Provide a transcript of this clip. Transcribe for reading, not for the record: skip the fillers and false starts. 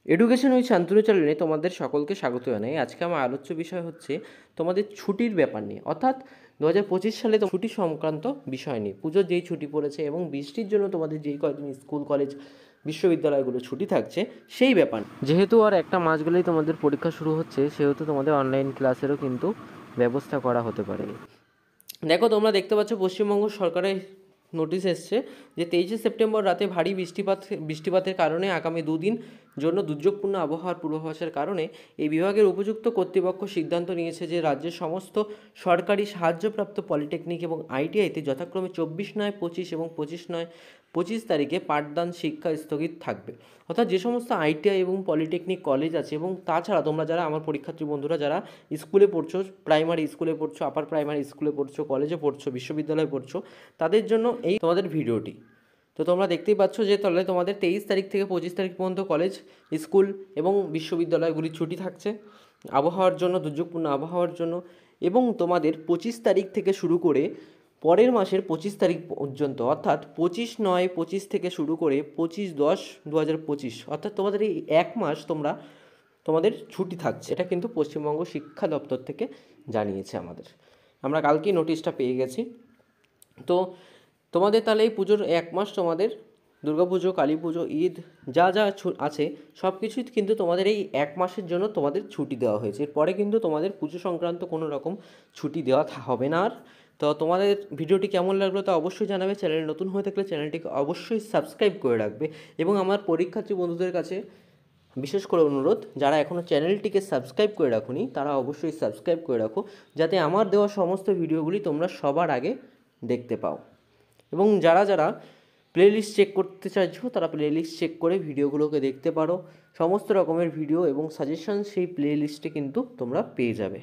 Education with Shantanu চ্যানেলে তোমাদের সকলকে স্বাগত জানাই। আজকে আমার আলোচ্য বিষয় হচ্ছে তোমাদের ছুটির ব্যাপার নিয়ে, অর্থাৎ 2025 সালে তো ছুটি সংক্রান্ত বিষয় নিয়ে। পুজোর যেই ছুটি পড়েছে এবং বৃষ্টির জন্য তোমাদের যেই কয়েকদিন স্কুল কলেজ বিশ্ববিদ্যালয়গুলো ছুটি থাকছে সেই ব্যাপার। যেহেতু আর একটা মাস গেলেই তোমাদের পরীক্ষা শুরু হচ্ছে, সেহেতু তোমাদের অনলাইন ক্লাসেরও কিন্তু ব্যবস্থা করা হতে পারে। দেখো, তোমরা দেখতে পাচ্ছ পশ্চিমবঙ্গ সরকারের নোটিশ এসছে যে 23শে সেপ্টেম্বর রাতে ভারী বৃষ্টিপাতের কারণে আগামী দুদিন জন্য দুর্যোগপূর্ণ আবহাওয়ার পূর্বাভাসের কারণে এই বিভাগের উপযুক্ত কর্তৃপক্ষ সিদ্ধান্ত নিয়েছে যে রাজ্যের সমস্ত সরকারি সাহায্যপ্রাপ্ত পলিটেকনিক এবং আইটিআইতে যথাক্রমে 24/9/25 এবং 25/9/25 তারিখে পাঠদান শিক্ষা স্থগিত থাকবে। অর্থাৎ যে সমস্ত আইটিআই এবং পলিটেকনিক কলেজ আছে, এবং তাছাড়া তোমরা যারা আমার পরীক্ষার্থী বন্ধুরা যারা স্কুলে পড়ছো, প্রাইমারি স্কুলে পড়ছো, আপার প্রাইমারি স্কুলে পড়ছো, কলেজে পড়ছো, বিশ্ববিদ্যালয়ে পড়ছো, তাদের জন্য এই তোমাদের ভিডিওটি। তো তোমরা দেখতেই পাচ্ছ যে তাহলে তোমাদের 23 তারিখ থেকে 25 তারিখ পর্যন্ত কলেজ, স্কুল এবং বিশ্ববিদ্যালয়গুলি ছুটি থাকছে আবহাওয়ার জন্য, দুর্যোগপূর্ণ আবহাওয়ার জন্য। এবং তোমাদের 25 তারিখ থেকে শুরু করে পরের মাসের 25 তারিখ পর্যন্ত, অর্থাৎ 25/9/25 থেকে শুরু করে 25/10/2025, অর্থাৎ তোমাদের এই এক মাস তোমাদের ছুটি থাকছে। এটা কিন্তু পশ্চিমবঙ্গ শিক্ষা দপ্তর থেকে জানিয়েছে আমাদের। আমরা কালকেই নোটিশটা পেয়ে গেছি। তো তোমাদের তাহলে এই পুজোর এক মাস তোমাদের দুর্গাপুজো, কালী পুজো, ঈদ যা যা আছে সব কিছুই কিন্তু তোমাদের এই এক মাসের জন্য তোমাদের ছুটি দেওয়া হয়েছে। এরপরে কিন্তু তোমাদের পুজো সংক্রান্ত কোনো রকম ছুটি দেওয়া হবে না আর। তো তোমাদের ভিডিওটি কেমন লাগলো তা অবশ্যই জানাবে। চ্যানেল নতুন হয়ে থাকলে চ্যানেলটিকে অবশ্যই সাবস্ক্রাইব করে রাখবে। এবং আমার পরীক্ষার্থী বন্ধুদের কাছে বিশেষ করে অনুরোধ, যারা এখনও চ্যানেলটিকে সাবস্ক্রাইব করে রাখোনি তারা অবশ্যই সাবস্ক্রাইব করে রাখো, যাতে আমার দেওয়া সমস্ত ভিডিওগুলি তোমরা সবার আগে দেখতে পাও। এবং যারা যারা প্লেলিস্ট চেক করতে চাইছো তারা প্লেলিস্ট চেক করে ভিডিওগুলোকে দেখতে পারো। সমস্ত রকমের ভিডিও এবং সাজেশন সেই প্লেলিস্টে কিন্তু তোমরা পেয়ে যাবে।